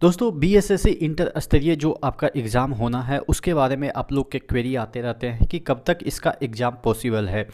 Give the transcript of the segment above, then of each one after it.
दोस्तों BSSC inter स्तरीय जो आपका एग्ज़ाम होना है उसके बारे में आप लोग के क्वेरी आते रहते हैं कि कब तक इसका एग्ज़ाम पॉसिबल है।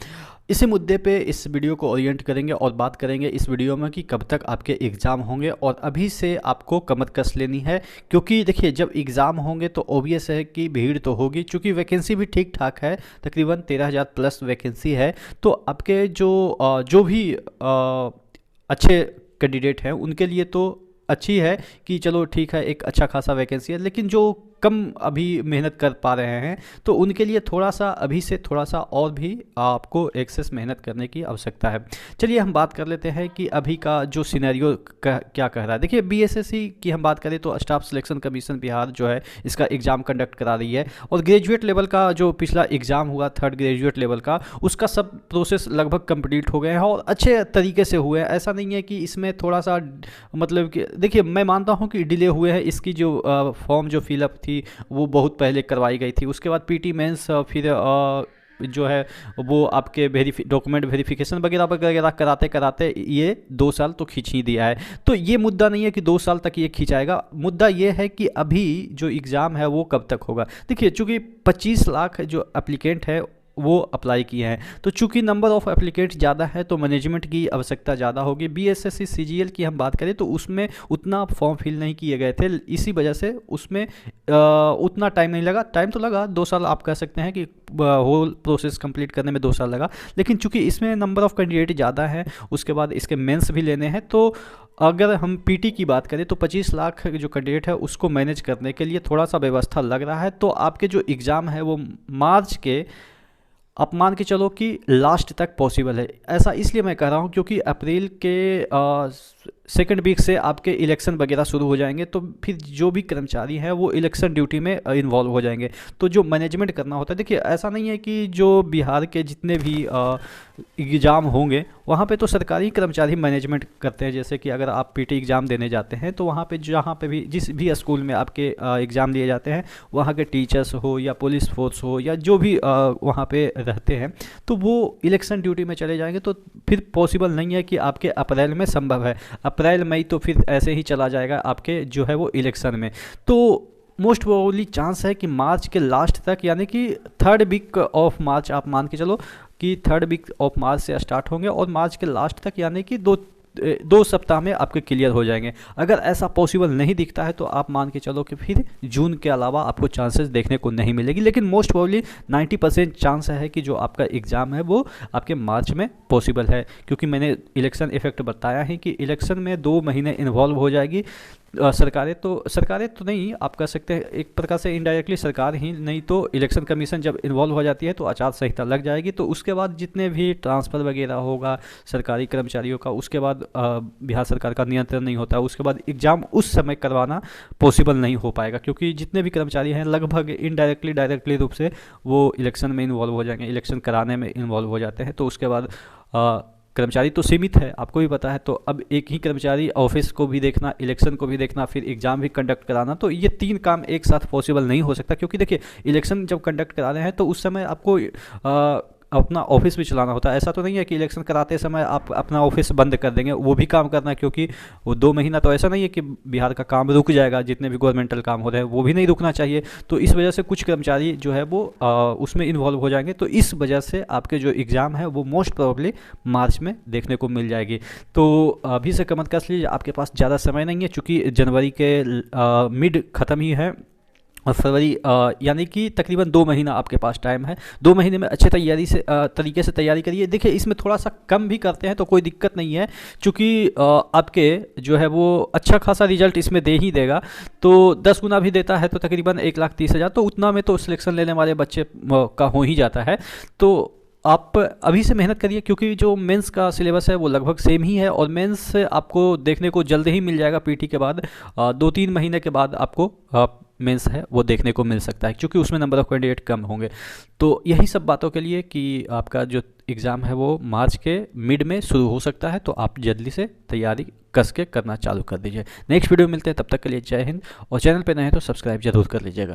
इसी मुद्दे पे इस वीडियो को ओरिएंट करेंगे और बात करेंगे इस वीडियो में कि कब तक आपके एग्ज़ाम होंगे और अभी से आपको कमर कस लेनी है, क्योंकि देखिए जब एग्ज़ाम होंगे तो ओबियस है कि भीड़ तो होगी, क्योंकि वैकेंसी भी ठीक ठाक है, तकरीबन 13,000 प्लस वैकेंसी है। तो आपके जो भी अच्छे कैंडिडेट हैं उनके लिए तो अच्छी है कि चलो ठीक है, एक अच्छा खासा वैकेंसी है। लेकिन जो कम अभी मेहनत कर पा रहे हैं तो उनके लिए थोड़ा सा अभी से थोड़ा सा और भी आपको एक्सेस मेहनत करने की आवश्यकता है। चलिए हम बात कर लेते हैं कि अभी का जो सिनेरियो क्या कह रहा है। देखिए बीएसएससी की हम बात करें तो स्टाफ सिलेक्शन कमीशन बिहार जो है इसका एग्ज़ाम कंडक्ट करा रही है, और ग्रेजुएट लेवल का जो पिछला एग्ज़ाम हुआ थर्ड ग्रेजुएट लेवल का, उसका सब प्रोसेस लगभग कंप्लीट हो गए हैं और अच्छे तरीके से हुए हैं। ऐसा नहीं है कि इसमें थोड़ा सा मतलब कि देखिए मैं मानता हूँ कि डिले हुए हैं। इसकी जो फॉर्म जो फिलअप थी वो बहुत पहले करवाई गई थी, उसके बाद पीटी मेंस फिर जो है वो आपके डॉक्यूमेंट वेरिफिकेशन वगैरह वगैरह कराते कराते ये 2 साल तो खींच ही दिया है। तो ये मुद्दा नहीं है कि 2 साल तक ये खींचाएगा, मुद्दा ये है कि अभी जो एग्ज़ाम है वो कब तक होगा। देखिए चूँकि 25 लाख जो एप्लीकेंट है वो अप्लाई किए हैं, तो चूंकि नंबर ऑफ़ एप्लीकेंट ज़्यादा है तो मैनेजमेंट की आवश्यकता ज़्यादा होगी। बीएसएससी सीजीएल की हम बात करें तो उसमें उतना फॉर्म फिल नहीं किए गए थे, इसी वजह से उसमें उतना टाइम नहीं लगा। टाइम तो लगा 2 साल, आप कह सकते हैं कि होल प्रोसेस कंप्लीट करने में 2 साल लगा, लेकिन चूंकि इसमें नंबर ऑफ़ कैंडिडेट ज़्यादा है, उसके बाद इसके मेंस भी लेने हैं, तो अगर हम पीटी की बात करें तो 25 लाख जो कैंडिडेट है उसको मैनेज करने के लिए थोड़ा सा व्यवस्था लग रहा है। तो आपके जो एग्ज़ाम है वो मार्च के, आप मान के चलो कि लास्ट तक पॉसिबल है। ऐसा इसलिए मैं कह रहा हूँ क्योंकि अप्रैल के सेकेंड वीक से आपके इलेक्शन वगैरह शुरू हो जाएंगे, तो फिर जो भी कर्मचारी हैं वो इलेक्शन ड्यूटी में इन्वॉल्व हो जाएंगे। तो जो मैनेजमेंट करना होता है, देखिए ऐसा नहीं है कि जो बिहार के जितने भी एग्ज़ाम होंगे वहाँ पे तो सरकारी कर्मचारी मैनेजमेंट करते हैं। जैसे कि अगर आप पीटी एग्ज़ाम देने जाते हैं तो वहाँ पे जहाँ पे भी जिस भी स्कूल में आपके एग्ज़ाम दिए जाते हैं वहाँ के टीचर्स हो या पुलिस फोर्स हो या जो भी वहाँ पे रहते हैं, तो वो इलेक्शन ड्यूटी में चले जाएंगे। तो फिर पॉसिबल नहीं है कि आपके अप्रैल में संभव है, अप्रैल मई तो फिर ऐसे ही चला जाएगा आपके जो है वो इलेक्शन में। तो मोस्ट प्रोबेबली चांस है कि मार्च के लास्ट तक, यानी कि थर्ड वीक ऑफ मार्च आप मान के चलो कि थर्ड वीक ऑफ मार्च से स्टार्ट होंगे और मार्च के लास्ट तक यानी कि दो सप्ताह में आपके क्लियर हो जाएंगे। अगर ऐसा पॉसिबल नहीं दिखता है तो आप मान के चलो कि फिर जून के अलावा आपको चांसेस देखने को नहीं मिलेगी, लेकिन मोस्ट प्रोबेबली 90% चांस है कि जो आपका एग्ज़ाम है वो आपके मार्च में पॉसिबल है, क्योंकि मैंने इलेक्शन इफेक्ट बताया है कि इलेक्शन में 2 महीने इन्वॉल्व हो जाएगी। सरकारें तो नहीं, आप कह सकते हैं एक प्रकार से इनडायरेक्टली सरकार ही नहीं तो इलेक्शन कमीशन जब इन्वॉल्व हो जाती है तो आचार संहिता लग जाएगी। तो उसके बाद जितने भी ट्रांसफ़र वगैरह होगा सरकारी कर्मचारियों का, उसके बाद बिहार सरकार का नियंत्रण नहीं होता, उसके बाद एग्ज़ाम उस समय करवाना पॉसिबल नहीं हो पाएगा, क्योंकि जितने भी कर्मचारी हैं लगभग इनडायरेक्टली डायरेक्टली रूप से वो इलेक्शन में इन्वॉल्व हो जाएंगे, इलेक्शन कराने में इन्वॉल्व हो जाते हैं। तो उसके बाद कर्मचारी तो सीमित है, आपको भी पता है। तो अब एक ही कर्मचारी ऑफिस को भी देखना, इलेक्शन को भी देखना, फिर एग्ज़ाम भी कंडक्ट कराना, तो ये 3 काम एक साथ पॉसिबल नहीं हो सकता। क्योंकि देखिए इलेक्शन जब कंडक्ट करा रहे हैं तो उस समय आपको अपना ऑफिस भी चलाना होता है। ऐसा तो नहीं है कि इलेक्शन कराते समय आप अपना ऑफिस बंद कर देंगे, वो भी काम करना है, क्योंकि वो 2 महीना तो ऐसा नहीं है कि बिहार का काम रुक जाएगा, जितने भी गवर्नमेंटल काम हो रहे हैं वो भी नहीं रुकना चाहिए। तो इस वजह से कुछ कर्मचारी जो है वो उसमें इन्वॉल्व हो जाएंगे। तो इस वजह से आपके जो एग्ज़ाम है वो मोस्ट प्रोबेबली मार्च में देखने को मिल जाएगी। तो अभी से कमर कस लीजिए, आपके पास ज़्यादा समय नहीं है, चूँकि जनवरी के मिड ख़त्म ही है और फरवरी यानी कि तकरीबन 2 महीना आपके पास टाइम है। 2 महीने में अच्छे तरीके से तैयारी करिए। देखिए इसमें थोड़ा सा कम भी करते हैं तो कोई दिक्कत नहीं है, चूँकि आपके जो है वो अच्छा खासा रिजल्ट इसमें दे ही देगा। तो 10 गुना भी देता है तो तकरीबन 1,30,000, तो उतना में तो सिलेक्शन लेने वाले बच्चे का हो ही जाता है। तो आप अभी से मेहनत करिए, क्योंकि जो मेंस का सिलेबस है वो लगभग सेम ही है और मेंस आपको देखने को जल्द ही मिल जाएगा। पीटी के बाद 2-3 महीने के बाद आपको मेंस है वो देखने को मिल सकता है, क्योंकि उसमें नंबर ऑफ़ कैंडिडेट कम होंगे। तो यही सब बातों के लिए कि आपका जो एग्ज़ाम है वो मार्च के मिड में शुरू हो सकता है, तो आप जल्दी से तैयारी कस के करना चालू कर दीजिए। नेक्स्ट वीडियो मिलते हैं, तब तक के लिए जय हिंद, और चैनल पर नए हैं तो सब्सक्राइब जरूर कर लीजिएगा।